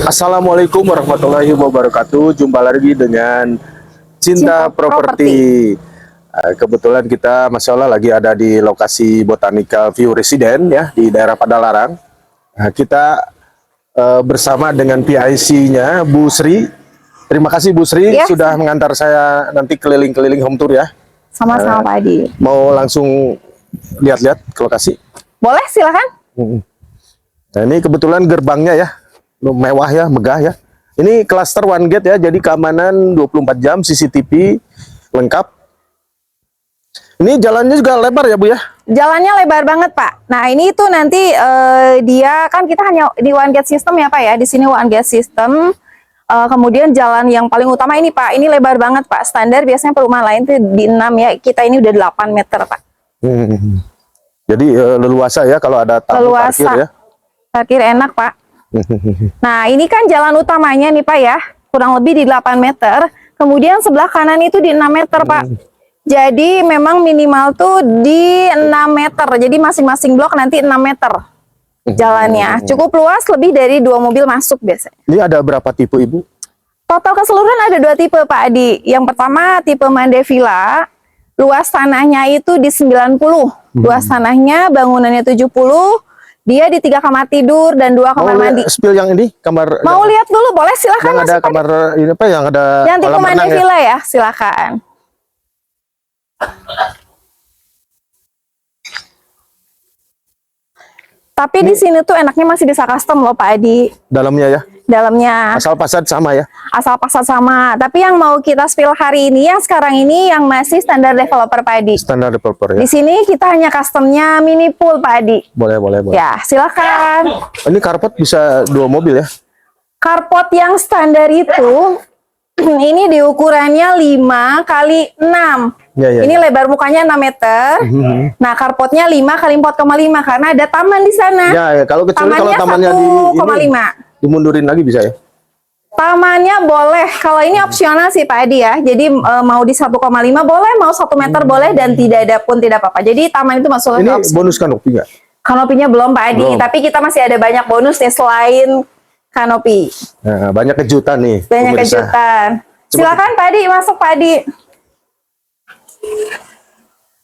Assalamualaikum warahmatullahi wabarakatuh. Jumpa lagi dengan Cinta Properti. Kebetulan kita, Masya Allah, lagi ada di lokasi Botanical View Residen ya di daerah Padalarang. Kita bersama dengan PIC-nya Bu Sri. Terima kasih Bu Sri sudah mengantar saya nanti keliling-keliling home tour ya. Sama-sama Pak Adi. Mau langsung lihat-lihat ke lokasi? Boleh, silakan. Nah, ini kebetulan gerbangnya ya. Mewah ya, megah ya. Ini cluster one gate ya, jadi keamanan 24 jam, CCTV lengkap. Ini jalannya juga lebar ya Bu ya? Jalannya lebar banget Pak. Nah ini tuh nanti dia kan kita hanya di one gate system ya Pak ya. Di sini one gate system. Kemudian jalan yang paling utama ini Pak, ini lebar banget Pak. Standar biasanya perumahan lain tuh di 6 ya. Kita ini udah 8 meter Pak. Jadi leluasa ya kalau ada tamu parkir ya. Parkir enak Pak. Nah ini kan jalan utamanya nih Pak ya, kurang lebih di 8 meter. Kemudian sebelah kanan itu di 6 meter Pak. Jadi memang minimal tuh di 6 meter. Jadi masing-masing blok nanti 6 meter jalannya. Cukup luas, lebih dari 2 mobil masuk biasanya. Ini ada berapa tipe Ibu? Total keseluruhan ada 2 tipe Pak Adi. Yang pertama tipe Mandevilla, luas tanahnya itu di 90. Luas tanahnya bangunannya 70. Dia di 3 kamar tidur dan 2 kamar mandi. Spill yang ini kamar. Mau lihat dulu boleh, silakan. Yang ada kamar ini apa yang ada? Yang tipe Mandevilla ya, silakan. Tapi di sini tuh enaknya masih bisa custom loh Pak Adi. Dalamnya ya? Dalamnya. Asal fasad sama ya? Asal fasad sama. Tapi yang mau kita spill hari ini, yang sekarang ini yang masih standar developer Pak Adi. Standar developer ya? Di sini kita hanya customnya mini pool Pak Adi. Boleh. Ya, silakan. Ini carport bisa 2 mobil ya? Carport yang standar itu, ini di ukurannya 5 kali 6. Ini lebar mukanya 6 meter. Nah, carportnya 5 kali 4,5 karena ada taman di sana. Ya, kalau kecuali kalau tamannya di 1,5. Dimundurin lagi bisa ya? Tamannya boleh. Kalau ini opsional sih Pak Adi ya. Jadi mau di 1,5 boleh, mau 1 meter boleh, dan tidak ada pun tidak apa-apa. Jadi taman itu masuk ke opsi. Ini bonus kanopi nggak? Kanopinya belum Pak Adi, tapi kita masih ada banyak bonus nih selain kanopi. Nah, banyak kejutan nih. Banyak kejutan. Silakan Pak Adi, masuk Pak Adi.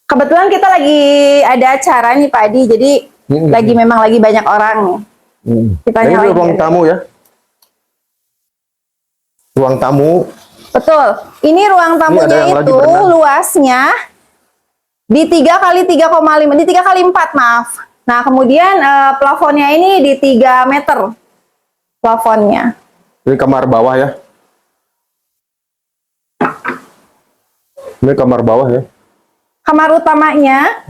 Kebetulan kita lagi ada acara nih Pak Adi, jadi memang lagi banyak orang nih. Ini ruang tamu ya? Ruang tamu. Betul. Ini ruang tamunya itu luasnya di 3 kali 3,5, di 3 kali 4 maaf. Nah kemudian plafonnya ini di 3 meter plafonnya. Ini kamar bawah ya? Ini kamar bawah ya? Kamar utamanya.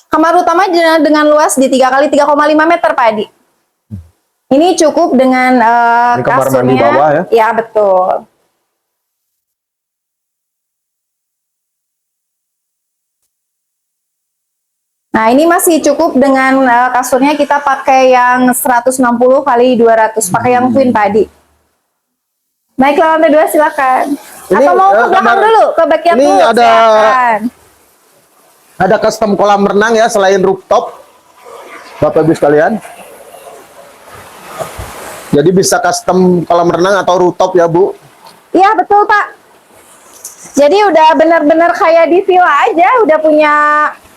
Kamar utama dengan luas di 3 kali 3,5 meter Pak Adi. Ini cukup dengan kamar mandi bawah ya? Ya betul. Nah ini masih cukup dengan kasurnya, kita pakai yang 160 kali 200, pakai yang twin Pak Adi. Naiklah lantai 2 silakan. Atau mau ke belakang dulu, ke backyard dulu silakan. Ada custom kolam renang ya selain rooftop, Bapak Ibu sekalian. Jadi bisa custom kolam renang atau rooftop ya Bu? Iya betul Pak. Jadi udah benar-benar kayak di villa aja, udah punya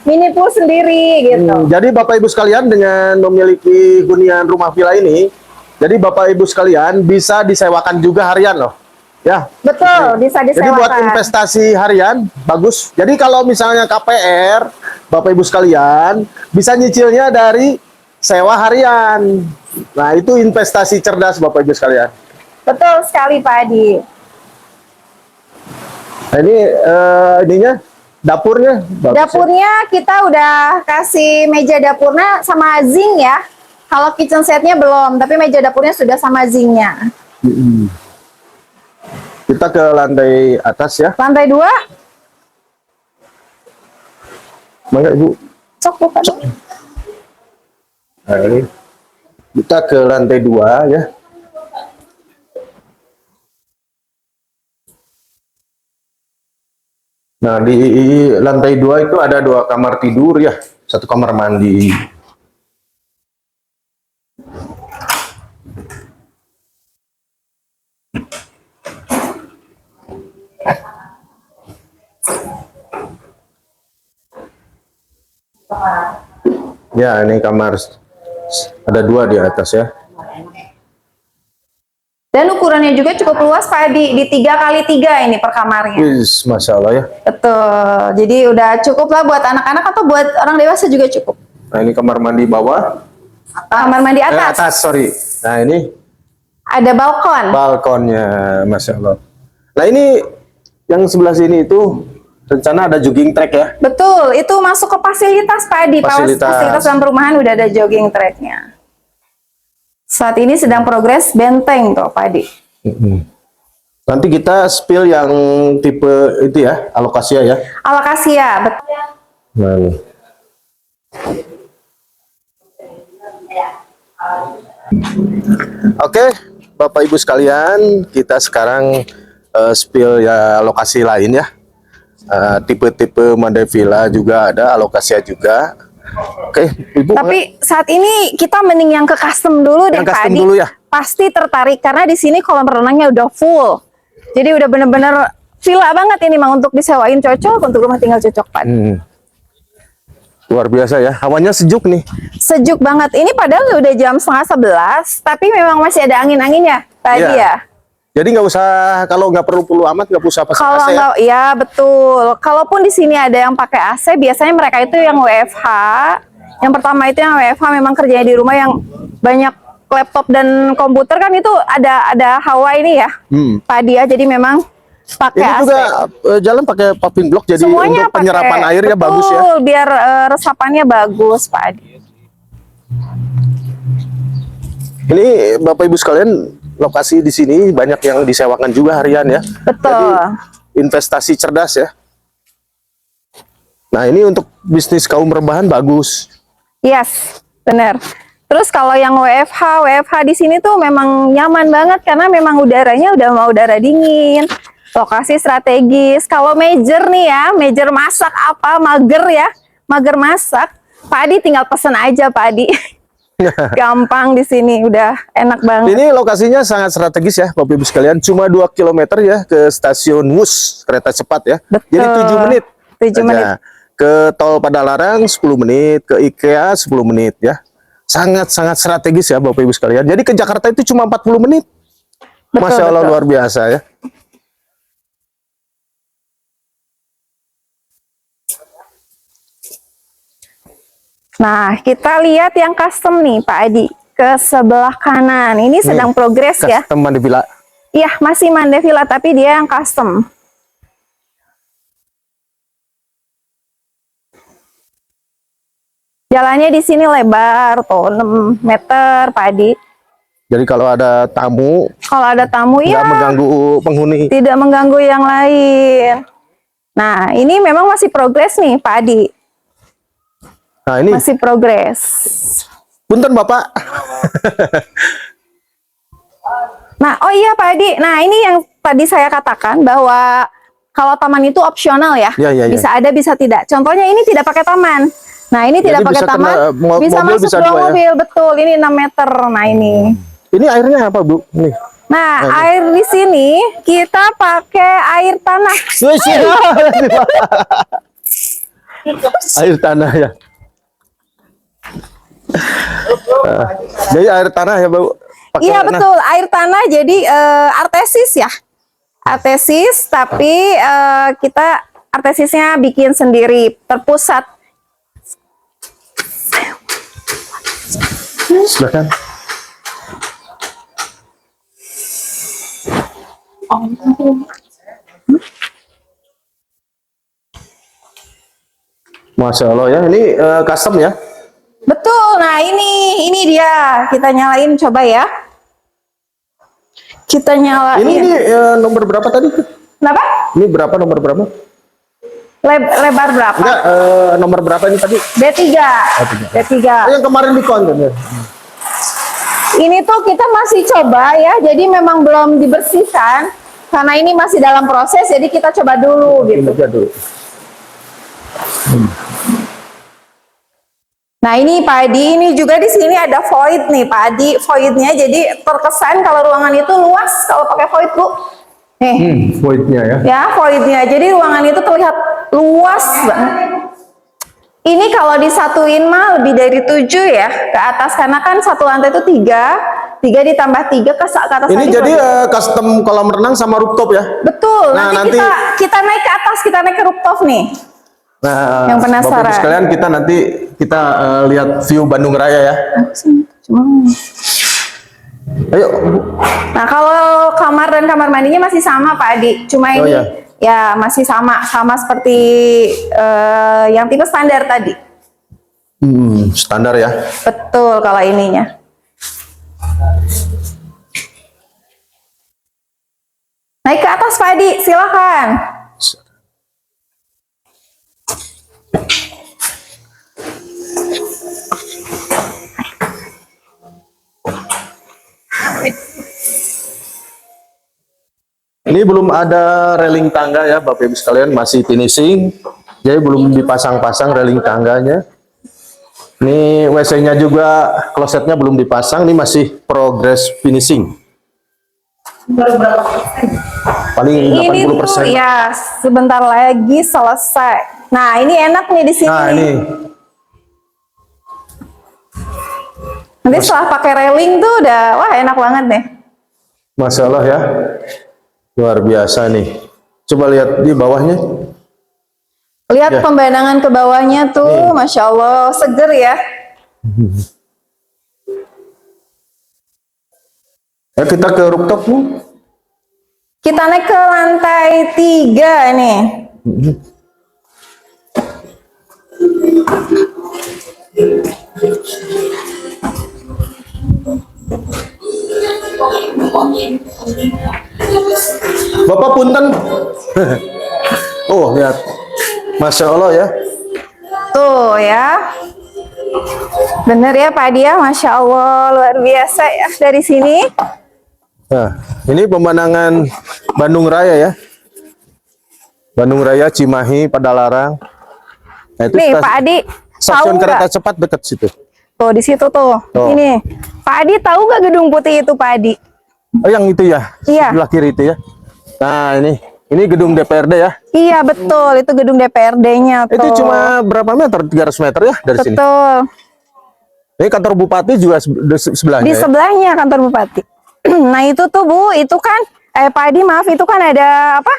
mini pool sendiri gitu. Jadi Bapak Ibu sekalian dengan memiliki hunian rumah villa ini, jadi Bapak Ibu sekalian bisa disewakan juga harian loh. Ya, betul, bisa disewakan. Jadi buat investasi harian bagus. Jadi kalau misalnya KPR, Bapak Ibu sekalian bisa nyicilnya dari sewa harian. Nah, itu investasi cerdas Bapak Ibu sekalian. Betul sekali Pak Adi. Nah, ini ininya dapurnya. Dapurnya kita udah kasih meja dapurnya sama zinc ya. Kalau kitchen setnya belum, tapi meja dapurnya sudah sama zincnya. Kita ke lantai atas ya. Lantai 2. Mangga Ibu. Cok bukan. Nah, ini kita ke lantai 2 ya. Nah di lantai 2 itu ada 2 kamar tidur ya, 1 kamar mandi. Ya, ini kamar ada 2 di atas ya. Dan ukurannya juga cukup luas Pak Adi, di 3x3 ini per kamarnya. Wis, Masya Allah ya. Betul, jadi udah cukup lah buat anak-anak atau buat orang dewasa juga cukup. Nah, ini kamar mandi bawah. Kamar mandi atas. Atas, sorry. Nah, ini Ada balkon. balkonnya, Masya Allah. Nah, ini yang sebelah sini itu rencana ada jogging track ya. Betul, itu masuk ke fasilitas Pak Adi. Fasilitas dalam perumahan udah ada jogging tracknya. Saat ini sedang progres benteng tuh Pak Adi. Nanti kita spill yang tipe itu ya, alokasia ya. Alakasia, betul. Nah, nih. Oke, Bapak Ibu sekalian, kita sekarang spill ya lokasi lain ya. Tipe-tipe Mandai Villa juga ada, alokasia juga. Oke, Ibu. Tapi saat ini kita mending yang ke custom dulu deh Yang Pak custom Adi. dulu ya? Pasti tertarik karena di sini kolam renangnya udah full. Jadi udah bener-bener villa banget ini mah untuk disewain, cocok untuk rumah tinggal, cocok Pak Adi. Luar biasa ya, hawanya sejuk nih. Sejuk banget. Ini padahal udah jam 10:30, tapi memang masih ada angin-anginnya tadi Iya. ya. Jadi nggak usah, kalau nggak perlu amat, nggak usah pasang Kalau AC ya. nggak, ya betul. Kalaupun di sini ada yang pakai AC, biasanya mereka itu yang WFH. Yang pertama itu yang WFH memang kerjanya di rumah yang banyak laptop dan komputer kan itu ada hawa ini ya, Pak Adi ya. Jadi memang pakai Ini AC. juga jalan pakai paving block, jadi Semuanya untuk penyerapan pakai, airnya bagus ya. betul, biar resapannya bagus Pak Adi. Ini Bapak Ibu sekalian, lokasi di sini banyak yang disewakan juga harian ya. Betul. Jadi investasi cerdas ya. Nah, ini untuk bisnis kaum rebahan bagus. Yes, benar. Terus kalau yang WFH di sini tuh memang nyaman banget karena memang udaranya udah mau udara dingin. Lokasi strategis. Kalau major nih ya, major masak apa, mager ya, mager masak, Pak Adi tinggal pesen aja Pak Adi. Gampang di sini, udah enak banget. Ini lokasinya sangat strategis ya, Bapak Ibu sekalian. Cuma 2 km ya ke stasiun Wus kereta cepat ya. Betul. Jadi 7 menit. 7 menit. Saja. Ke tol Padalarang 10 menit, ke IKEA 10 menit ya. Sangat-sangat strategis ya Bapak Ibu sekalian. Jadi ke Jakarta itu cuma 40 menit. Betul, Masya Allah, betul. luar biasa ya. Nah, kita lihat yang custom nih Pak Adi. Ke sebelah kanan. Ini sedang progres ya. Custom Mandai Villa. Iya, masih Mandai Villa tapi dia yang custom. Jalannya di sini lebar tuh 6 meter Pak Adi. Jadi kalau ada tamu, Kalau ada tamu nggak ya mengganggu penghuni. tidak mengganggu yang lain. Nah, ini memang masih progres nih Pak Adi. Nah, ini Masih progres. punten Bapak. Nah, oh iya Pak Adi. Nah, ini yang tadi saya katakan bahwa kalau taman itu opsional ya. Ya, ya, ya. Bisa ada, bisa tidak. Contohnya ini tidak pakai taman. Nah, ini Jadi tidak pakai bisa taman. kena Bisa mobil, masuk bisa ruang dua ya? mobil, betul. Ini 6 meter. Nah, ini. Ini airnya apa, Bu? Nih. Nah, air di sini kita pakai air tanah. Wih, air tanah ya. Jadi air tanah ya, Bu? Pakai- Iya, nah, betul. Air tanah jadi artesis ya. Artesis, tapi kita artesisnya bikin sendiri, terpusat. silakan. Masya Allah ya, ini custom ya. Betul. Nah, ini dia. Kita nyalain coba ya. Kita nyalain. Ini nomor berapa tadi? Kenapa? Ini berapa, nomor berapa? Lebar berapa? Enggak, nomor berapa ini tadi? B3. B3. Yang kemarin di konten ya. Ini tuh kita masih coba ya. Jadi memang belum dibersihkan karena ini masih dalam proses. Jadi kita coba dulu gitu. Aja dulu. Nah, ini Pak Adi, ini juga di sini ada void nih Pak Adi. Voidnya jadi terkesan kalau ruangan itu luas kalau pakai void, Bu. Nih, voidnya ya. ya voidnya. Jadi ruangan itu terlihat luas banget. Ini kalau disatuin mah lebih dari 7 ya ke atas, karena kan satu lantai itu 3 ditambah 3 ke atas. Ini tadi jadi berapa? custom kolam renang sama rooftop ya. Betul. Nah, nanti kita naik ke atas, kita naik ke rooftop nih. Nah, Yang Bapak Ibu penasaran. sekalian, kita lihat view Bandung Raya ya. Ayo. Nah, kalau kamar dan kamar mandinya masih sama Pak Adi, cuma Oh, ini ya. ya masih sama seperti yang tipe standar tadi. Standar ya. Betul kalau ininya. Naik ke atas Pak Adi, silakan. Ini belum ada railing tangga ya Bapak Ibu sekalian, masih finishing. Jadi belum dipasang-pasang railing tangganya. Ini WC-nya juga, klosetnya belum dipasang, ini masih progress finishing. Baru berapa persen? Paling Ini 80%. tuh ya sebentar lagi selesai. Nah, ini enak nih di sini. Nah, nih. ini Nanti setelah pakai railing tuh udah wah enak banget deh. Masya Allah ya. Luar biasa nih. Coba lihat di bawahnya. Lihat Ya. pemandangan ke bawahnya tuh, Masya Allah, seger ya. Ya, kita ke rooftop nih. Kita naik ke lantai 3 nih. Bapak punten. Oh, lihat. Masya Allah ya. Tuh ya. Bener ya Pak Dia, Masya Allah, luar biasa ya dari sini. Nah, ini pemandangan Bandung Raya ya. Bandung Raya, Cimahi, Padalarang. Nah, itu Nih Pak Adi, tahu stasiun kereta nggak? cepat dekat situ. Tuh di situ tuh. Oh. Ini. Pak Adi tahu nggak gedung putih itu Pak Adi? Oh, yang itu ya? Iya. Sebelah kiri itu ya. Nah, ini gedung DPRD ya. Iya betul, itu gedung DPRD-nya tuh. Itu cuma berapa meter? 300 meter ya dari sini. Betul. Ini kantor bupati juga sebelahnya. Di Ya? sebelahnya kantor bupati. Nah itu tuh Bu, itu kan Pak Adi maaf, itu kan ada apa?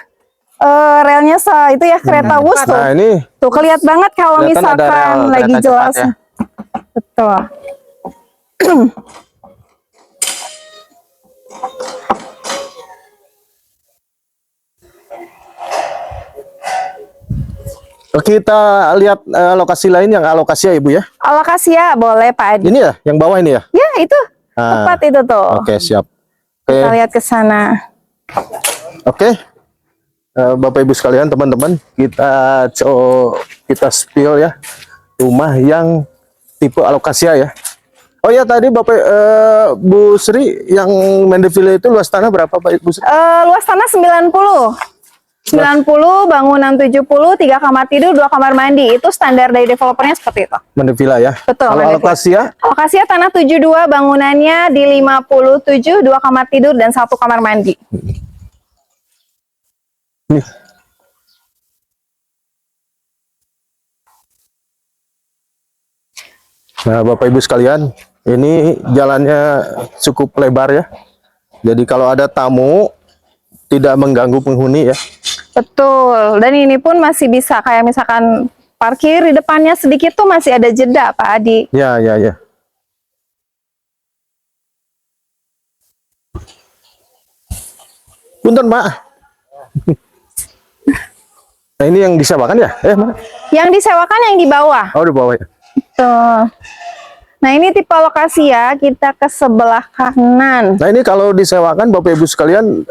Relnya itu ya kereta Wus tuh. Nah, ini Tuh kelihatan banget kalau kelihatan ada misalkan rel lagi kereta jelas. cepat ya. Betul. kita lihat lokasi lain yang alokasi ya Ibu ya. Alokasi ya, boleh Pak Adi. Ini ya, yang bawah ini ya. Ya itu Ah. tepat itu tuh. Oke, siap. Oke. Kita lihat ke sana. Oke, Bapak Ibu sekalian, teman-teman, kita spill ya rumah yang tipe alokasia ya. Oh ya, tadi Bapak Bu Sri yang Mendeville itu luas tanah berapa Pak Bu Sri? Luas tanah 90. 90, bangunan 70, 3 kamar tidur, 2 kamar mandi. Itu standar dari developernya seperti itu. Mendeville ya. Betul, Kalau Mendeville. alokasia? Alokasi tanah 72, bangunannya di 57, 2 kamar tidur dan 1 kamar mandi. Nih. Nah, Bapak Ibu sekalian, ini jalannya cukup lebar ya. Jadi kalau ada tamu tidak mengganggu penghuni ya. Betul. Dan ini pun masih bisa kayak misalkan parkir di depannya sedikit tuh masih ada jeda Pak Adi. Ya, ya, ya. Punten, Pak. Nah, ini yang disewakan ya? Mana? Yang disewakan yang di bawah. Oh, di bawah ya. Tuh. Nah ini tipe lokasi ya, kita ke sebelah kanan. Nah, ini kalau disewakan Bapak Ibu sekalian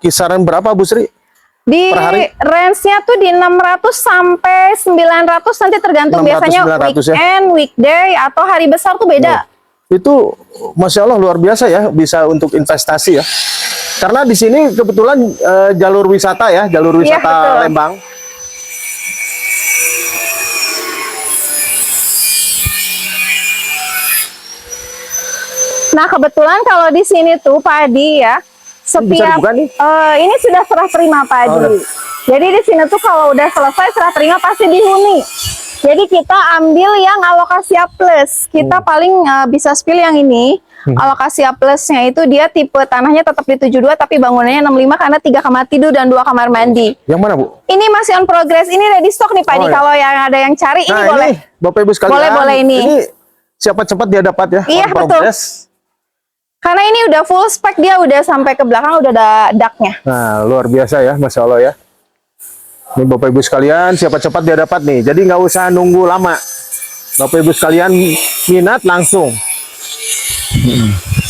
kisaran berapa Bu Sri? Di Per hari? range-nya tuh di 600 sampai 900 nanti tergantung 600, biasanya 900 ya? weekend, weekday atau hari besar tuh beda. Itu Masya Allah luar biasa ya, bisa untuk investasi ya. Karena di sini kebetulan jalur wisata ya, jalur Iya, wisata betul. Lembang. Nah kebetulan kalau di sini tuh Pak Adi ya, setiap dibuka nih? ini sudah serah terima Pak Adi. udah. Jadi di sini tuh kalau udah selesai serah terima pasti dihuni. Jadi kita ambil yang Alocasia Plus. Kita paling bisa spill yang ini. Alocasia Plusnya itu dia tipe tanahnya tetap di 72 tapi bangunannya 65 karena 3 kamar tidur dan 2 kamar mandi. Yang mana, Bu? Ini masih on progress. Ini ready stock nih Pak Adi. Oh, ya. Kalau yang ada yang cari ini Nah, boleh. ini Bapak Ibu sekalian. Boleh ini. Ini siapa cepat dia dapat ya. Iya, On progress. Karena ini udah full spec, dia udah sampai ke belakang udah ada daknya. Nah, luar biasa ya, Masya Allah ya. Ini Bapak Ibu sekalian, siapa cepat dia dapat nih. Jadi nggak usah nunggu lama. Bapak Ibu sekalian minat langsung.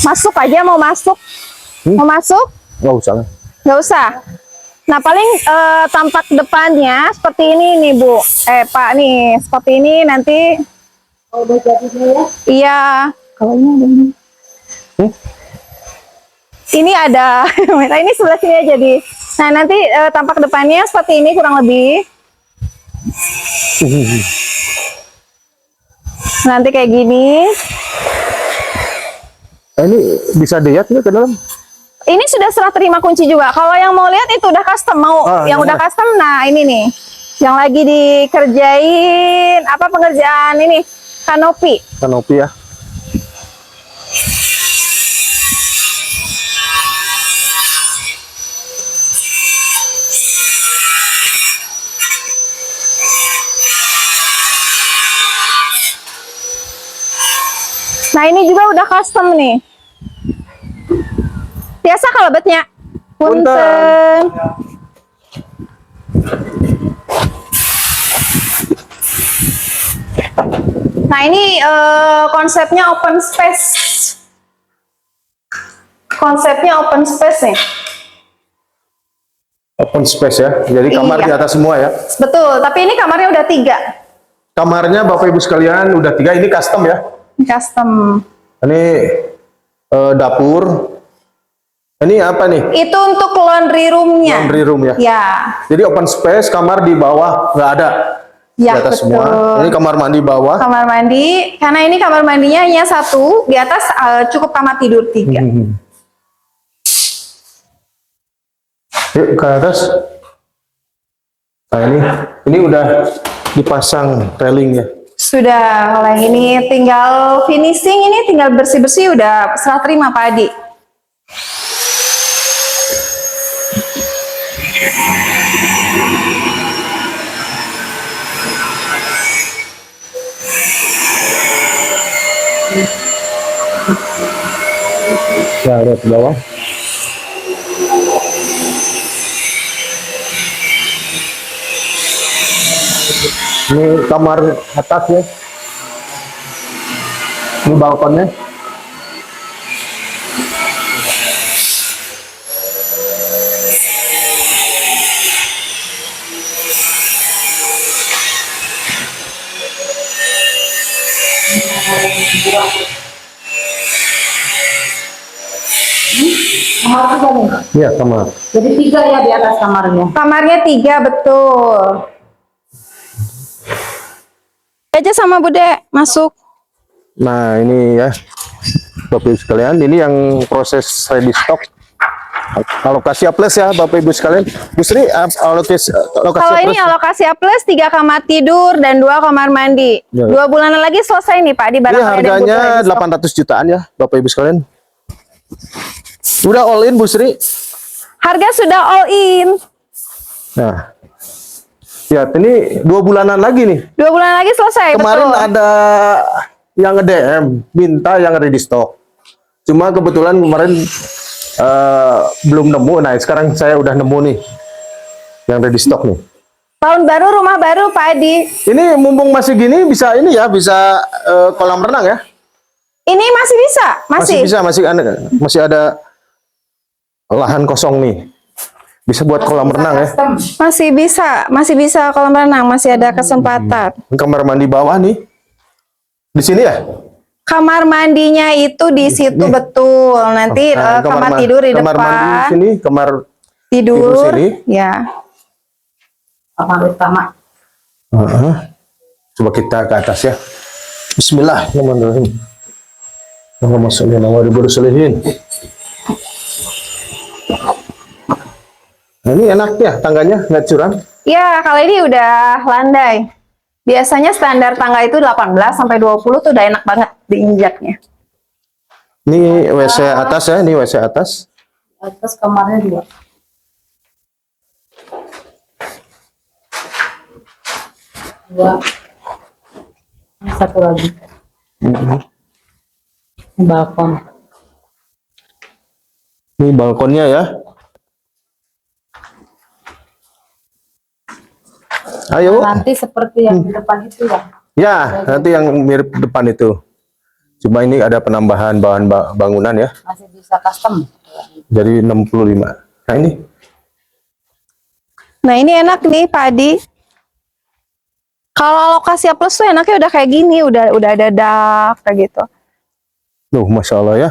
Masuk aja, mau masuk? Mau masuk? Nggak usah lah. Nggak usah. Nah, paling tampak depannya seperti ini nih, Bu. Pak nih, seperti ini nanti. Oh, udah jadi ya? Iya. Kalau ini ada ini. Ini ada, nah ini sebelah sini aja di. Nah nanti tampak depannya seperti ini kurang lebih. Nanti kayak gini. Ini bisa dilihat nggak ke dalam? Ini sudah serah terima kunci juga. Kalau yang mau lihat itu udah custom. Mau yang udah custom, nah ini nih. Yang lagi dikerjain apa pengerjaan ini? Kanopi. Kanopi ya. Nah ini juga udah custom nih. Biasa kalau betnya. Punten. Nah ini konsepnya open space. Konsepnya open space nih. Open space ya. Jadi kamar Iya. di atas semua ya. Betul, tapi ini kamarnya udah 3. Kamarnya Bapak Ibu sekalian udah 3. Ini custom ya. Custom. Ini dapur. Ini apa nih? Itu untuk laundry roomnya. Laundry room ya. Ya. Jadi open space, kamar di bawah nggak ada. Ya, Di atas betul. semua. Ini kamar mandi bawah. Kamar mandi, karena ini kamar mandinya hanya 1, di atas cukup kamar tidur 3. Yuk ke atas. Nah ini udah dipasang railingnya. Sudah, kalau yang ini tinggal finishing, ini tinggal bersih-bersih udah serah terima Pak Adi. Ya, ada ke bawah. Ini kamar atas ya. Ini balkonnya. Kamar 3 nih. Iya, kamar. Jadi 3 ya di atas kamarnya. Kamarnya 3, betul. Aja sama Bude, masuk. Nah, ini ya. Bapak Ibu sekalian, ini yang proses ready stock. Alocasia Plus ya, Bapak Ibu sekalian. Bu Sri, Alocasia Kalau ini Plus. Alocasia Plus 3 kamar tidur dan 2 kamar mandi. Ya. 2 bulanan lagi selesai nih Pak, di Ini barang ada yang harganya butuh ready stock. 800 jutaan ya, Bapak Ibu sekalian. Udah all in, Bu Sri. Harga sudah all in. Nah, ya ini 2 bulanan lagi nih. 2 bulan lagi selesai, Kemarin betul. ada yang nge-DM, minta yang ready stock. Cuma kebetulan kemarin belum nemu. Nah, sekarang saya udah nemu nih yang ready stock nih. Tahun baru, rumah baru Pak Adi. Ini mumpung masih gini bisa ini ya, bisa kolam renang ya. Ini masih bisa, Masih bisa, masih ada lahan kosong nih. Bisa buat kolam renang ya. Masih bisa kolam renang, masih ada kesempatan. Ini kamar mandi bawah nih. Di sini ya? Kamar mandinya itu di situ betul. Nanti Nah, kamar tidur di kamar mandi depan. sini, kamar tidur Tidur, sini. ya. Kamar utama. Coba kita ke atas ya. Bismillahirrahmanirrahim. Allahumma sholli ala Muhammad wa sallim. Nah, ini enak ya tangganya, nggak curam. Ya, kalau ini udah landai. Biasanya standar tangga itu 18 sampai 20 tuh udah enak banget diinjaknya. Ini WC atas ya, ini WC atas. Atas kamarnya 2. Ini satu lagi. Ini balkon. Ini balkonnya ya. Ayo. Nanti seperti yang di depan itu ya. Ya, nanti yang mirip depan itu. Cuma ini ada penambahan bahan bangunan ya. Masih bisa custom. Jadi 65. Nah ini. Nah, ini enak nih, Pak Adi. Kalau lokasi plus tuh enaknya udah kayak gini, udah ada dak kayak gitu. Duh, Masya Allah ya.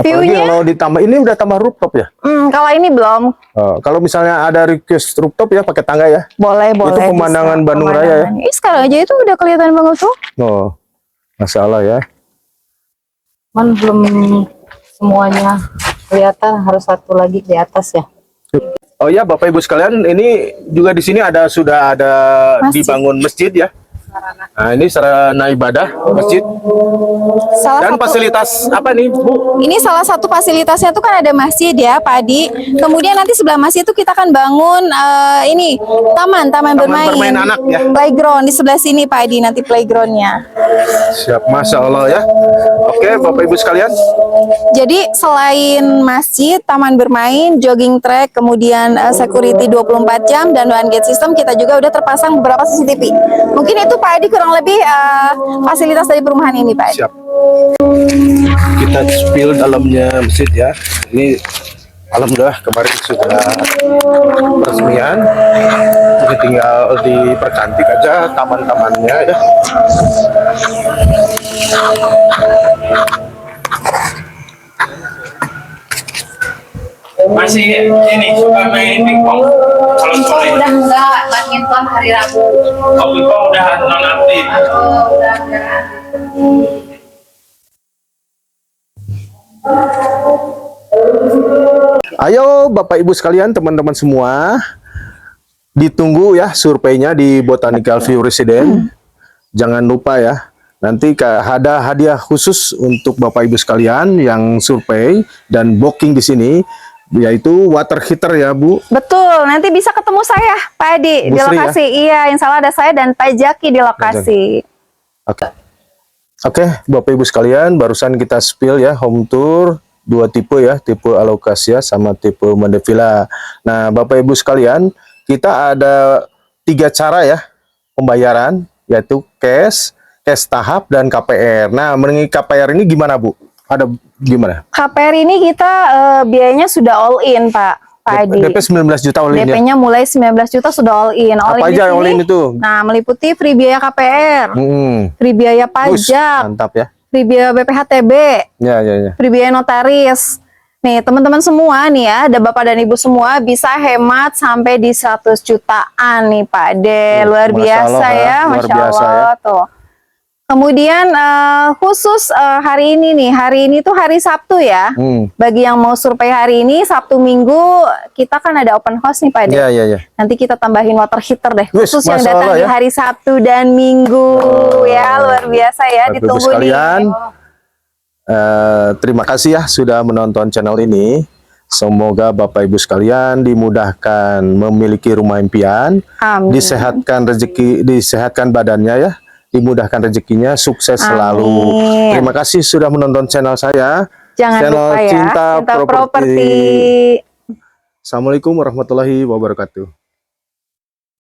Apalagi View-nya? kalau ditambah, ini udah tambah rooftop ya. Kalau ini belum. Kalau misalnya ada request rooftop ya pakai tangga ya. Boleh. Itu pemandangan bisa. Bandung Raya ya? Pemandangannya. Ih, sekarang aja itu udah kelihatan banget tuh. Oh, Masya Allah ya. Cuman belum semuanya kelihatan, harus satu lagi di atas ya. Oh ya, Bapak Ibu sekalian, ini juga di sini sudah ada Masjid. dibangun masjid ya. Nah, ini sarana ibadah masjid. Dan fasilitas apa nih, Bu? Ini salah satu fasilitasnya tuh kan ada masjid ya, Pak Adi. Kemudian nanti sebelah masjid itu kita akan bangun ini taman bermain anak ya. Playground di sebelah sini, Pak Adi, nanti playgroundnya. Siap, Masya Allah ya. Oke, Bapak Ibu sekalian. Jadi selain masjid, taman bermain, jogging track, kemudian security 24 jam dan one gate system, kita juga udah terpasang beberapa CCTV. Mungkin itu Pak Adi kurang lebih fasilitas dari perumahan ini, Pak Adi. Siap. Kita spill dalamnya masjid ya. Ini alhamdulillah kemarin sudah peresmian. Ini tinggal dipercantik aja taman-tamannya ya. Masih ini suka main pingpong kalau sore. Udah enggak, badminton hari Rabu. Oh, pingpong udah non aktif. Udah enggak. Ayo Bapak Ibu sekalian, teman-teman semua, ditunggu ya surveinya di Botanical View Residence. Jangan lupa ya, nanti ada hadiah khusus untuk Bapak Ibu sekalian yang survei dan booking di sini, yaitu water heater ya, Bu. Betul, nanti bisa ketemu saya, Pak Adi, Bu di Sri, lokasi. Iya, insya Allah ada saya dan Pak Jaki di lokasi. Oke, Bapak Ibu sekalian, barusan kita spill ya home tour 2 tipe ya, tipe Alocasia sama tipe Mandevilla. Nah, Bapak Ibu sekalian, kita ada 3 cara ya pembayaran, yaitu cash tahap dan KPR. Nah, mengenai KPR ini gimana, Bu? Ada gimana? KPR ini kita biayanya sudah all in, Pak Adi. DP 19 juta all in ya? DP-nya mulai 19 juta sudah all in. Apa di aja sini, all in itu? Nah, meliputi free biaya KPR, free biaya Ush, pajak, mantap ya. free biaya BPHTB, Ya. free biaya notaris. Nih, teman-teman semua nih ya, ada Bapak dan Ibu semua bisa hemat sampai di 100 jutaan nih, Pak Ade. Luar Masya biasa Allah, ya, luar Masya biasa Allah tuh. Kemudian khusus hari ini nih, hari ini tuh hari Sabtu ya. Bagi yang mau survei hari ini, Sabtu Minggu, kita kan ada open house nih Pak Ade. Iya. Nanti kita tambahin water heater deh, Wis, khusus yang Masya datang Allah di ya. hari Sabtu dan Minggu ya, luar biasa ya, Bapak Ibu ditunggu sekalian, nih. terima kasih ya sudah menonton channel ini. Semoga Bapak Ibu sekalian dimudahkan memiliki rumah impian, Amin. disehatkan badannya ya, dimudahkan rezekinya, sukses selalu. Amin. Terima kasih sudah menonton channel saya. Jangan channel lupa ya, Cinta Properti. Properti. Assalamualaikum warahmatullahi wabarakatuh.